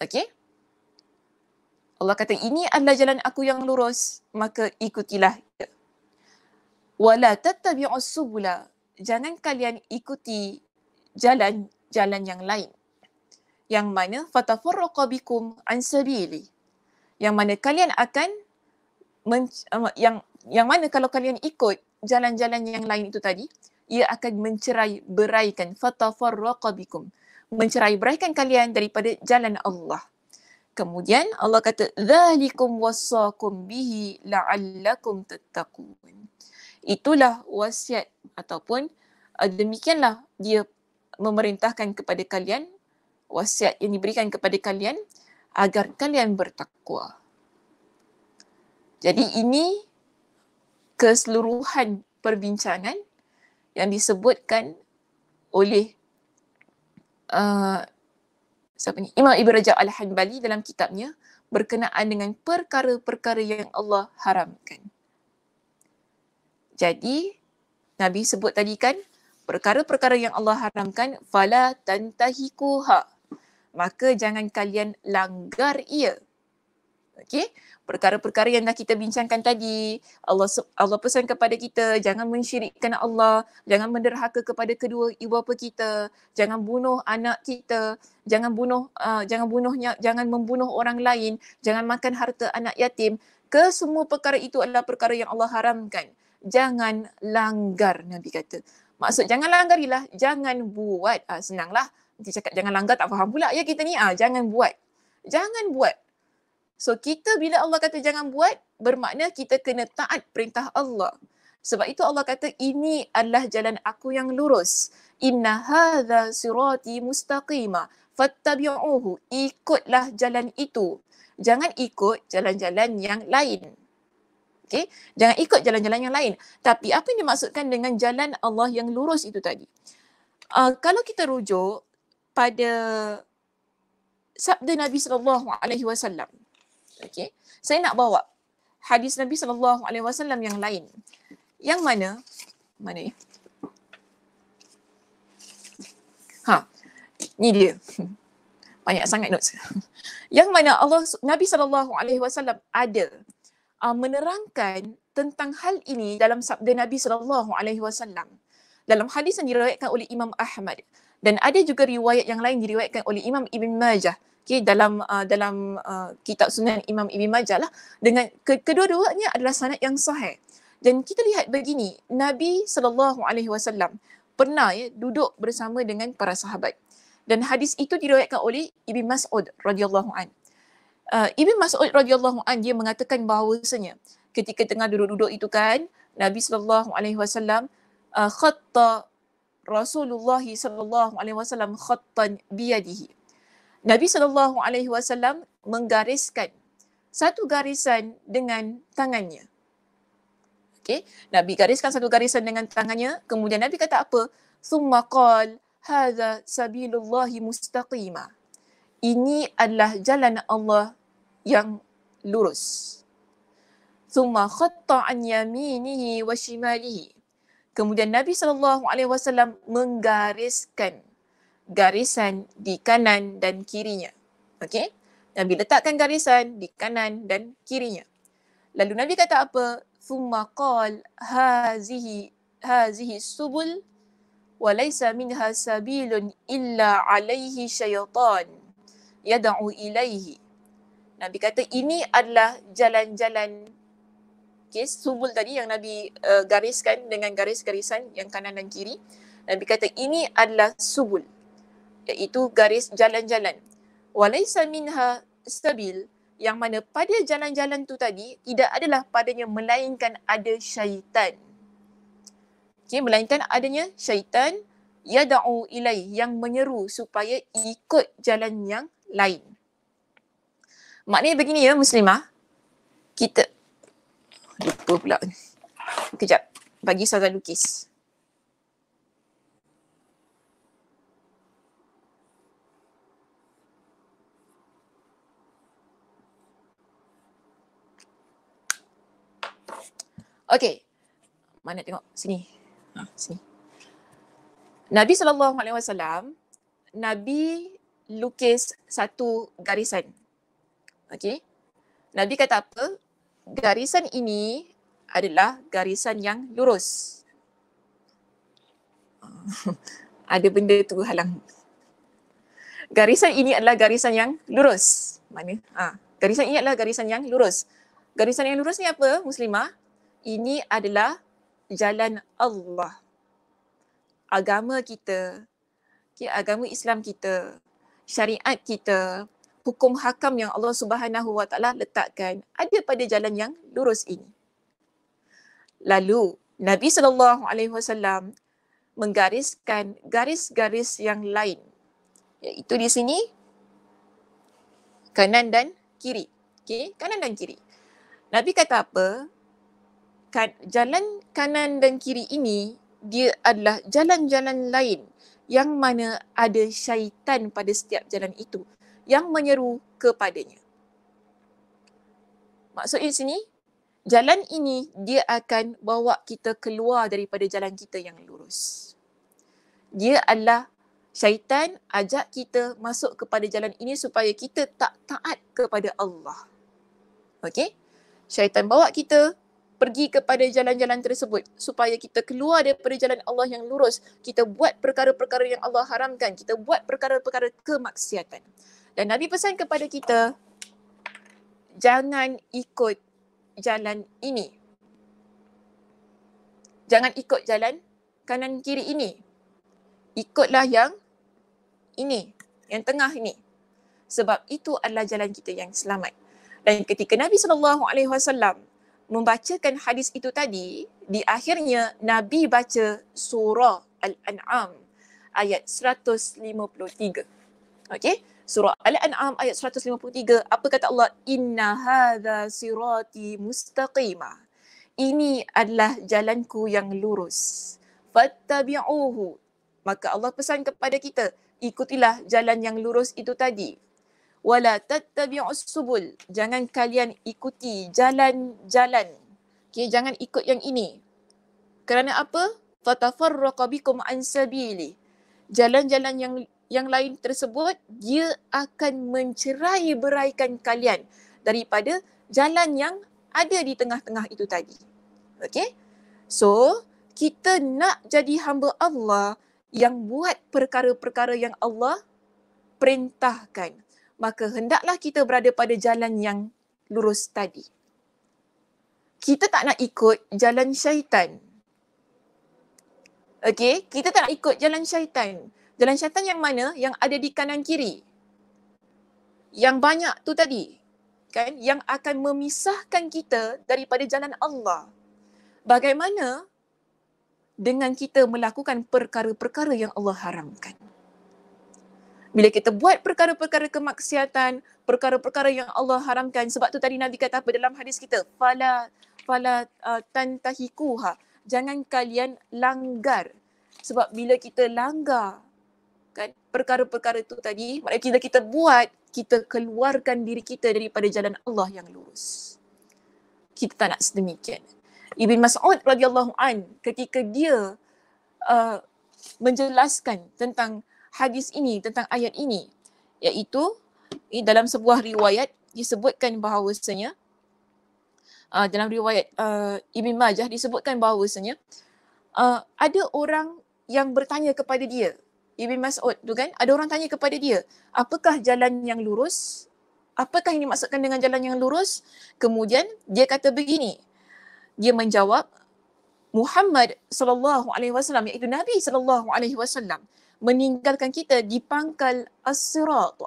A: Okey? Allah kata ini adalah jalan aku yang lurus, maka ikutilah ia. Wala tattabi'us subula, jangan kalian ikuti jalan-jalan yang lain. Yang mana fatafarraqa bikum an sabili, yang mana kalian akan yang mana kalau kalian ikut jalan-jalan yang lain itu tadi, ia akan mencerai-beraikan, fatafarraqa bikum, mencerai-beraikan kalian daripada jalan Allah. Kemudian Allah kata dzalikum wassaqum bihi la'allakum tattaqun. Itulah wasiat ataupun demikianlah dia memerintahkan kepada kalian, wasiat yang diberikan kepada kalian agar kalian bertakwa. Jadi ini keseluruhan perbincangan yang disebutkan oleh Imam Ibn Rajab Al-Hanbali dalam kitabnya berkenaan dengan perkara-perkara yang Allah haramkan. Jadi Nabi sebut tadi kan, perkara-perkara yang Allah haramkan, fala tantahikuha, maka jangan kalian langgar ia. Okey, perkara-perkara yang dah kita bincangkan tadi, Allah pesan kepada kita jangan mensyirikkan Allah, jangan menderhaka kepada kedua ibu bapa kita, jangan bunuh anak kita, jangan membunuh orang lain, jangan makan harta anak yatim. Kesemua perkara itu adalah perkara yang Allah haramkan. Jangan langgar, Nabi kata. Maksud jangan langgarilah, jangan buat. Senanglah. Nanti cakap jangan langgar, tak faham pula ya kita ni. Jangan buat. Jangan buat. So kita bila Allah kata jangan buat, bermakna kita kena taat perintah Allah. Sebab itu Allah kata ini adalah jalan aku yang lurus. Inna hadza sirati mustaqima fattabi'uhu. Ikutlah jalan itu. Jangan ikut jalan-jalan yang lain. Okay? Jangan ikut jalan-jalan yang lain. Tapi apa yang dimaksudkan dengan jalan Allah yang lurus itu tadi? Kalau kita rujuk pada sabda Nabi SAW, okay, saya nak bawa hadis Nabi SAW yang lain. Yang mana ya? Ni dia. Banyak sangat notes. Yang mana Nabi SAW ada menerangkan tentang hal ini dalam sabda Nabi SAW. Dalam hadis yang diriwayatkan oleh Imam Ahmad, dan ada juga riwayat yang lain diriwayatkan oleh Imam Ibn Majah. Okay, dalam kitab Sunan Imam Ibn Majah lah, dengan kedua-duanya adalah sanad yang sahih. Dan kita lihat begini, Nabi SAW pernah duduk bersama dengan para sahabat. Dan hadis itu diriwayatkan oleh Ibn Mas'ud radhiyallahu an. Ibn Mas'ud radhiyallahu an dia mengatakan bahawasanya ketika tengah duduk-duduk itu kan, Nabi SAW khatta Rasulullah SAW khattan biyadihi. Nabi SAW menggariskan satu garisan dengan tangannya. Okay? Nabi gariskan satu garisan dengan tangannya, kemudian Nabi kata apa? Thumma qal hadza sabilullahi mustaqima. Ini adalah jalan Allah yang lurus. Thumma khatta an yaminihi wa shimalihi. Kemudian Nabi SAW menggariskan garisan di kanan dan kirinya. Okey? Nabi letakkan garisan di kanan dan kirinya. Lalu Nabi kata apa? Thumma qal hazihi subul wa laysa minha sabilun illa alaihi syaitan yad'u ilaihi. Nabi kata ini adalah jalan-jalan, okay, subul tadi yang Nabi gariskan dengan garis-garisan yang kanan dan kiri. Nabi kata ini adalah subul, iaitu garis jalan-jalan. Walaysa minha sabil yang mana pada jalan-jalan tu tadi tidak adalah padanya melainkan ada syaitan. Okay, melainkan adanya syaitan yad'u ilai, yang menyeru supaya ikut jalan yang lain. Maknanya begini ya muslimah, kita lupa pula. Kejap, bagi Ustazah lukis. Okey. Mana tengok sini. Sini. Nabi SAW, Nabi lukis satu garisan. Okey. Nabi kata apa? Garisan ini adalah garisan yang lurus. Ada benda tu halang. Garisan ini adalah garisan yang lurus. Mana? Garisan ini adalah garisan yang lurus. Garisan yang lurus ni apa, muslimah? Ini adalah jalan Allah. Agama kita, agama Islam kita, syariat kita, hukum hakam yang Allah Subhanahu Wa Taala letakkan ada pada jalan yang lurus ini. Lalu Nabi SAW menggariskan garis-garis yang lain, iaitu di sini kanan dan kiri. Okey, kanan dan kiri. Nabi kata apa? Jalan kanan dan kiri ini dia adalah jalan-jalan lain yang mana ada syaitan pada setiap jalan itu yang menyeru kepadanya. Maksudnya sini, jalan ini dia akan bawa kita keluar daripada jalan kita yang lurus. Dia adalah syaitan ajak kita masuk kepada jalan ini supaya kita tak taat kepada Allah. Okey? Syaitan bawa kita pergi kepada jalan-jalan tersebut supaya kita keluar daripada jalan Allah yang lurus. Kita buat perkara-perkara yang Allah haramkan. Kita buat perkara-perkara kemaksiatan. Dan Nabi pesan kepada kita, jangan ikut jalan ini. Jangan ikut jalan kanan kiri ini. Ikutlah yang ini, yang tengah ini. Sebab itu adalah jalan kita yang selamat. Dan ketika Nabi SAW membacakan hadis itu tadi, di akhirnya Nabi baca surah Al-An'am ayat 153. Okey? Surah Al-An'am ayat 153. Apa kata Allah? Inna hadza sirati mustaqimah. Ini adalah jalanku yang lurus. Fattabi'uhu. Maka Allah pesan kepada kita, ikutilah jalan yang lurus itu tadi. Wala tattabi'us subul. Jangan kalian ikuti jalan-jalan. Okay, jangan ikut yang ini. Kerana apa? Fatafarraqa bikum an sabili. Jalan-jalan yang lain tersebut dia akan mencerai-beraikan kalian daripada jalan yang ada di tengah-tengah itu tadi. Okey? So, kita nak jadi hamba Allah yang buat perkara-perkara yang Allah perintahkan. Maka hendaklah kita berada pada jalan yang lurus tadi. Kita tak nak ikut jalan syaitan. Okey, kita tak nak ikut jalan syaitan. Jalan syaitan yang mana? Yang ada di kanan kiri. Yang banyak tu tadi. Kan? Yang akan memisahkan kita daripada jalan Allah. Bagaimana dengan kita melakukan perkara-perkara yang Allah haramkan? Bila kita buat perkara-perkara kemaksiatan, perkara-perkara yang Allah haramkan, sebab tu tadi Nabi kata apa dalam hadis kita? Fala tantahikuha. Jangan kalian langgar. Sebab bila kita langgar kan perkara-perkara itu tadi, maknanya kita buat, kita keluarkan diri kita daripada jalan Allah yang lurus. Kita tak nak sedemikian. Ibn Mas'ud radhiyallahu an ketika dia menjelaskan tentang hadis ini, tentang ayat ini, iaitu dalam sebuah riwayat disebutkan bahawasanya dalam riwayat Ibn Majah disebutkan bahawasanya ada orang yang bertanya kepada dia, Ibn Mas'ud tu kan, ada orang tanya kepada dia, apakah jalan yang lurus? Apakah yang dimaksudkan dengan jalan yang lurus? Kemudian dia kata begini, dia menjawab, Muhammad SAW, iaitu Nabi SAW meninggalkan kita di pangkal as-sirat.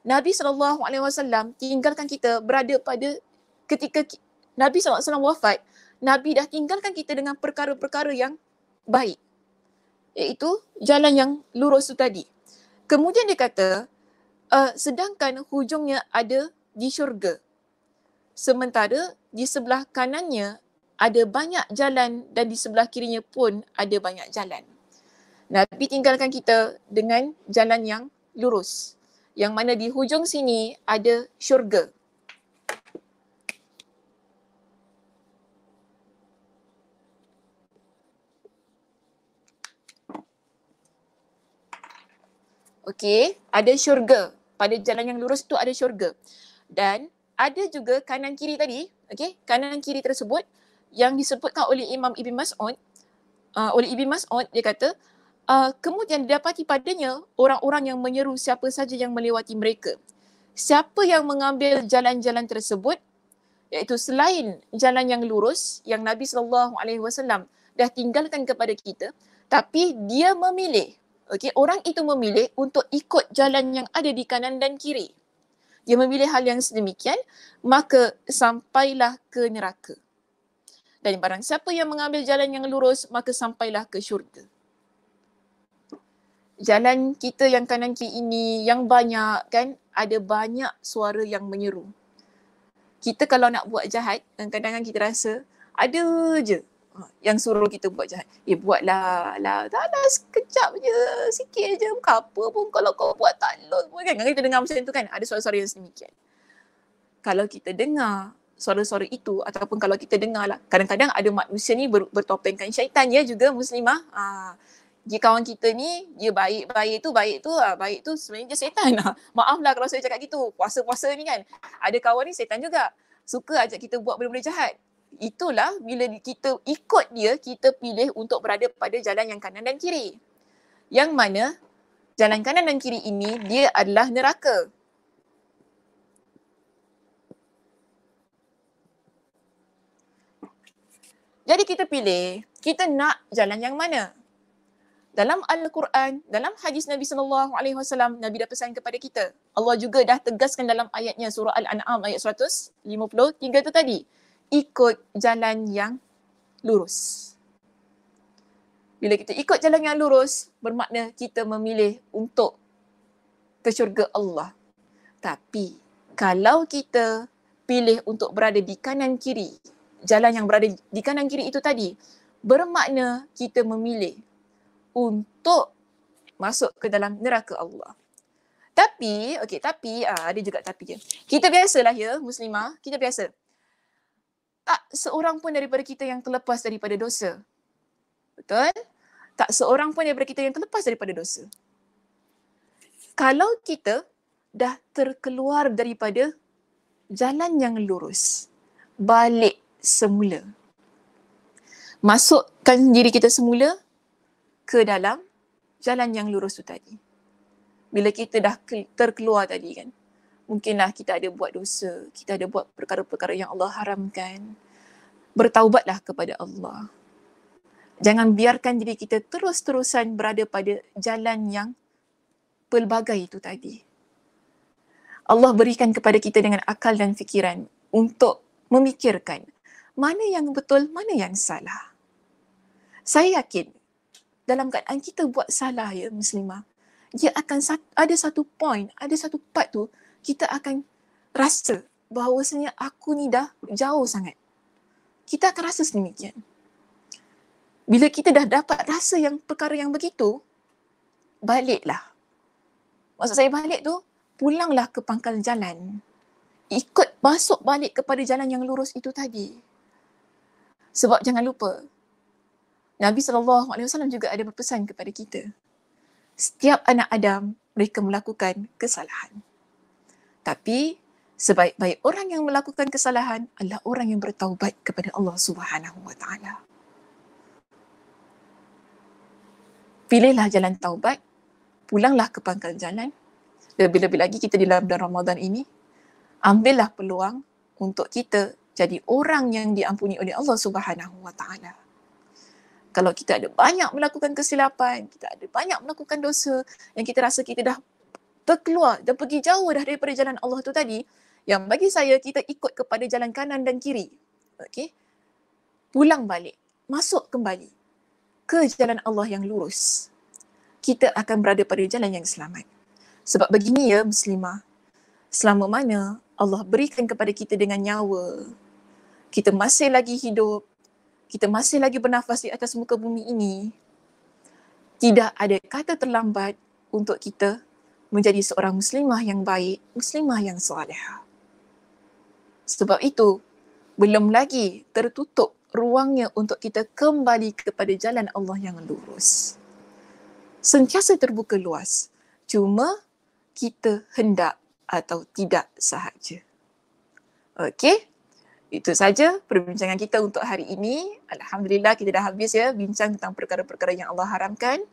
A: Nabi SAW tinggalkan kita berada pada ketika Nabi SAW wafat, Nabi dah tinggalkan kita dengan perkara-perkara yang baik, iaitu jalan yang lurus tu tadi. Kemudian dia kata, sedangkan hujungnya ada di syurga. Sementara di sebelah kanannya ada banyak jalan dan di sebelah kirinya pun ada banyak jalan. Nabi tinggalkan kita dengan jalan yang lurus, yang mana di hujung sini ada syurga. Okey, ada syurga. Pada jalan yang lurus tu ada syurga. Dan ada juga kanan kiri tadi, okey, kanan kiri tersebut yang disebutkan oleh Imam Ibn Mas'ud, dia kata, kemudian didapati padanya orang-orang yang menyeru siapa saja yang melewati mereka. Siapa yang mengambil jalan-jalan tersebut, iaitu selain jalan yang lurus yang Nabi SAW dah tinggalkan kepada kita, tapi dia memilih, orang itu memilih untuk ikut jalan yang ada di kanan dan kiri. Dia memilih hal yang sedemikian, maka sampailah ke neraka. Dan barang siapa yang mengambil jalan yang lurus, maka sampailah ke syurga. Jalan kita yang kanan kiri ini yang banyak kan, ada banyak suara yang menyeru. Kita kalau nak buat jahat, kadang-kadang kita rasa ada je yang suruh kita buat jahat. Buatlah, dah sekejap je, sikit je, bukan apa pun kalau kau buat tak lol pun kan. Kita dengar macam tu kan, ada suara-suara yang sedemikian. Kalau kita dengar suara-suara itu, ataupun kalau kita dengar lah, kadang-kadang ada manusia ni bertopengkan syaitan ya juga, muslimah. Dia kawan kita ni, dia baik tu sebenarnya dia syaitan. Maaflah kalau saya cakap gitu, puasa-puasa ni kan, ada kawan ni syaitan juga, suka ajak kita buat benda-benda jahat. Itulah bila kita ikut dia, kita pilih untuk berada pada jalan yang kanan dan kiri. Yang mana jalan kanan dan kiri ini dia adalah neraka. Jadi kita pilih, kita nak jalan yang mana? Dalam Al-Quran, dalam hadis Nabi SAW, Nabi dah pesan kepada kita. Allah juga dah tegaskan dalam ayatnya, surah Al-An'am ayat 153 tu tadi. Ikut jalan yang lurus. Bila kita ikut jalan yang lurus, bermakna kita memilih untuk ke syurga Allah. Tapi kalau kita pilih untuk berada di kanan kiri, jalan yang berada di kanan kiri itu tadi, bermakna kita memilih untuk masuk ke dalam neraka Allah. Tapi ada juga tapi je. Kita biasalah ya, muslimah, kita biasa. Tak seorang pun daripada kita yang terlepas daripada dosa. Betul? Tak seorang pun daripada kita yang terlepas daripada dosa. Kalau kita dah terkeluar daripada jalan yang lurus, balik semula, masukkan diri kita semula ke dalam jalan yang lurus tu tadi. Bila kita dah terkeluar tadi kan, mungkinlah kita ada buat dosa, kita ada buat perkara-perkara yang Allah haramkan. Bertaubatlah kepada Allah. Jangan biarkan diri kita terus-terusan berada pada jalan yang pelbagai itu tadi. Allah berikan kepada kita dengan akal dan fikiran untuk memikirkan mana yang betul, mana yang salah. Saya yakin dalam keadaan kita buat salah ya muslimah, dia akan ada satu point, ada satu part tu kita akan rasa bahawasanya aku ni dah jauh sangat. Kita akan rasa sedemikian. Bila kita dah dapat rasa yang perkara yang begitu, baliklah. Maksud saya balik tu, pulanglah ke pangkal jalan. Masuk balik kepada jalan yang lurus itu tadi. Sebab jangan lupa, Nabi SAW juga ada berpesan kepada kita. Setiap anak Adam, mereka melakukan kesalahan. Tapi sebaik-baik orang yang melakukan kesalahan adalah orang yang bertaubat kepada Allah Subhanahu Wa Taala. Pilihlah jalan taubat, pulanglah ke pangkal jalan. Lebih-lebih lagi kita di dalam bulan Ramadan ini, ambillah peluang untuk kita jadi orang yang diampuni oleh Allah Subhanahu Wa Taala. Kalau kita ada banyak melakukan kesilapan, kita ada banyak melakukan dosa yang kita rasa kita dah terkeluar dan pergi jauh dah daripada jalan Allah tu tadi, yang bagi saya kita ikut kepada jalan kanan dan kiri. Okey. Pulang balik, masuk kembali ke jalan Allah yang lurus. Kita akan berada pada jalan yang selamat. Sebab begini ya muslimah, selama mana Allah berikan kepada kita dengan nyawa, kita masih lagi hidup, kita masih lagi bernafas di atas muka bumi ini, tidak ada kata terlambat untuk kita menjadi seorang muslimah yang baik, muslimah yang solehah. Sebab itu, belum lagi tertutup ruangnya untuk kita kembali kepada jalan Allah yang lurus. Sentiasa terbuka luas. Cuma kita hendak atau tidak sahaja. Okey, itu saja perbincangan kita untuk hari ini. Alhamdulillah kita dah habis ya bincang tentang perkara-perkara yang Allah haramkan.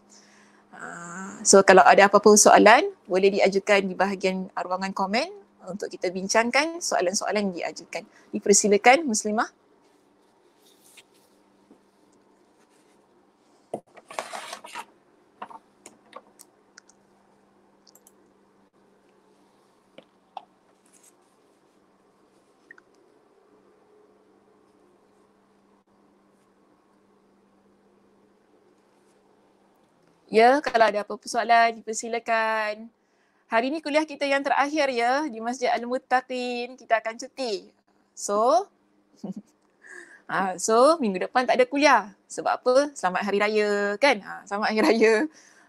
A: So kalau ada apa-apa soalan, boleh diajukan di bahagian ruangan komen untuk kita bincangkan soalan-soalan yang diajukan. Dipersilakan muslimah. Ya, kalau ada apa-apa soalan, dipersilakan. Hari ni kuliah kita yang terakhir ya di Masjid Al-Muttaqin. Kita akan cuti. So, minggu depan tak ada kuliah. Sebab apa? Selamat Hari Raya kan? Selamat Hari Raya.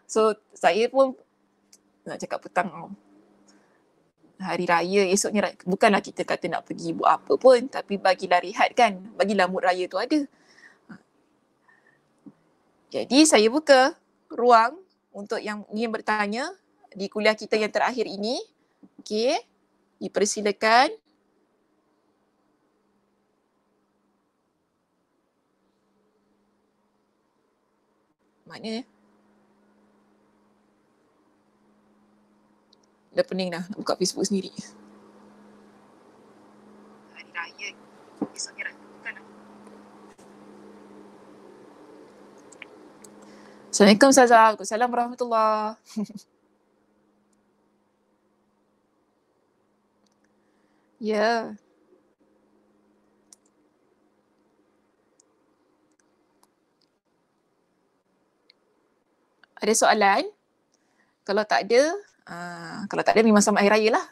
A: So, saya pun nak cakap petang. Hari Raya esoknya, bukanlah kita kata nak pergi buat apa pun, tapi bagilah rehat kan. Bagilah mood raya tu ada. Jadi saya buka ruang untuk yang ingin bertanya di kuliah kita yang terakhir ini. Okey, dipersilakan. Mana? Dah pening dah nak buka Facebook sendiri. Hari Raya esoknya bukanlah. Assalamualaikum Ustazah. Waalaikumsalam warahmatullahi. Ya. Ada soalan? Kalau tak ada memang selamat Hari Raya lah.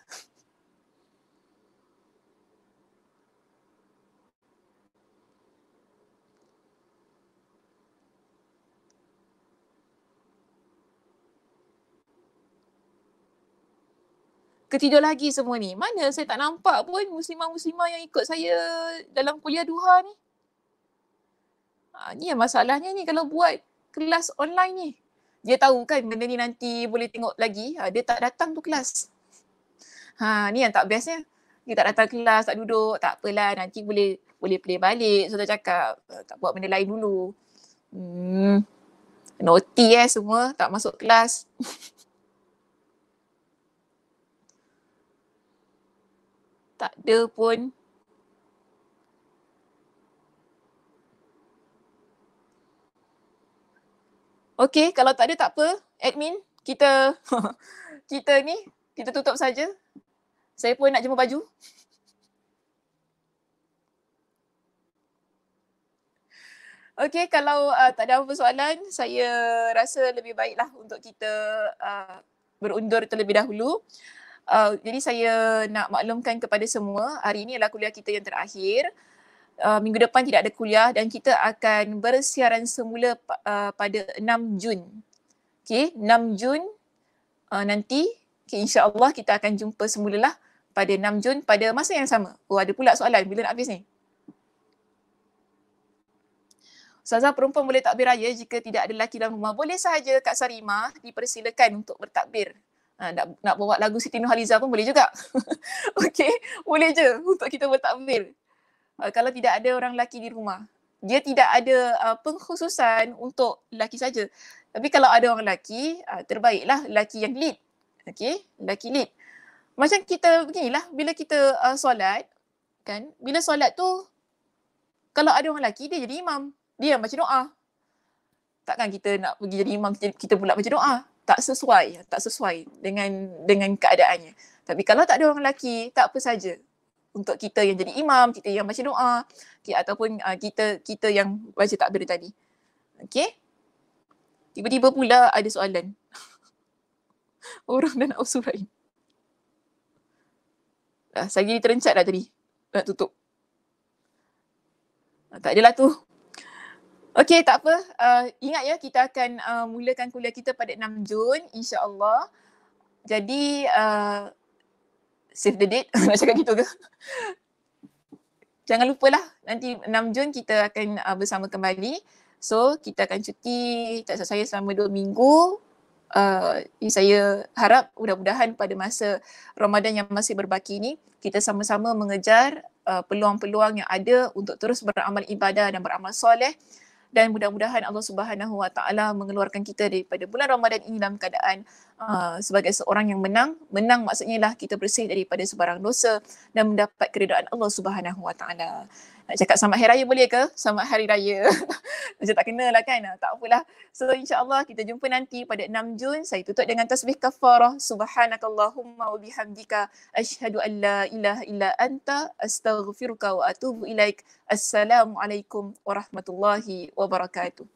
A: Ketidur lagi semua ni. Mana saya tak nampak pun muslimah-muslimah yang ikut saya dalam kuliah duha ni. Ni yang masalahnya ni kalau buat kelas online ni. Dia tahu kan benda ni nanti boleh tengok lagi. Dia tak datang tu kelas. Ni yang tak bestnya. Dia tak datang kelas, tak duduk. Tak apalah, nanti boleh play balik. So, tak cakap, tak buat benda lain dulu. Naughty semua, tak masuk kelas. Tak ada pun. Okey, kalau tak ada tak apa. Admin, kita kita tutup saja. Saya pun nak jemur baju. Okey, kalau tak ada apa soalan, saya rasa lebih baiklah untuk kita berundur terlebih dahulu. Jadi saya nak maklumkan kepada semua, hari ini adalah kuliah kita yang terakhir. Minggu depan tidak ada kuliah dan kita akan bersiaran semula pada 6 Jun. Okey, 6 Jun nanti, insya-Allah kita akan jumpa semulalah pada 6 Jun pada masa yang sama. Ada pula soalan bila nak habis ni. Ustazah, perempuan boleh takbir raya jika tidak ada lelaki dalam rumah? Boleh sahaja Kak Sarimah, dipersilakan untuk bertakbir. Nak bawa lagu Siti Nurhaliza pun boleh juga. Okey, boleh je untuk kita bertakbir. Kalau tidak ada orang lelaki di rumah. Dia tidak ada pengkhususan untuk lelaki saja. Tapi kalau ada orang lelaki, terbaiklah lelaki yang lead. Okey, lelaki lead. Macam kita beginilah, bila kita solat, kan? Bila solat tu, kalau ada orang lelaki, dia jadi imam. Dia baca doa. Takkan kita nak pergi jadi imam, kita pula baca doa. tak sesuai dengan keadaannya. Tapi kalau tak ada orang lelaki, tak apa saja. Untuk kita yang jadi imam, kita yang baca doa, ataupun kita yang baca takbir tadi. Okey? Tiba-tiba pula ada soalan. Orang dah nak usul Rahim. Saya jadi terencat dah tadi. Nak tutup. Tak adalah tu. Okey, tak apa. Ingat ya, kita akan mulakan kuliah kita pada 6 Jun, insya-Allah. Jadi, save the date. Nak cakap gitu ke? Jangan lupalah, nanti 6 Jun kita akan bersama kembali. So, kita akan cuti, tak salah saya selama 2 minggu. Saya harap mudah-mudahan pada masa Ramadan yang masih berbaki ni, kita sama-sama mengejar peluang-peluang yang ada untuk terus beramal ibadah dan beramal soleh. Dan mudah-mudahan Allah Subhanahu Wa Taala mengeluarkan kita daripada bulan Ramadan ini dalam keadaan sebagai seorang yang menang. Menang maksudnya lah kita bersih daripada sebarang dosa dan mendapat keridaan Allah Subhanahu Wa Taala. Nak cakap selamat hari raya boleh ke? Selamat hari raya. Macam tak kena lah kan? Tak apalah. So insya-Allah kita jumpa nanti pada 6 Jun. Saya tutup dengan tasbih kafarah. Subhanakallahumma wa bihamdika asyhadu an la ilaha illa anta astaghfiruka wa atubu ilaik. Assalamualaikum warahmatullahi wabarakatuh.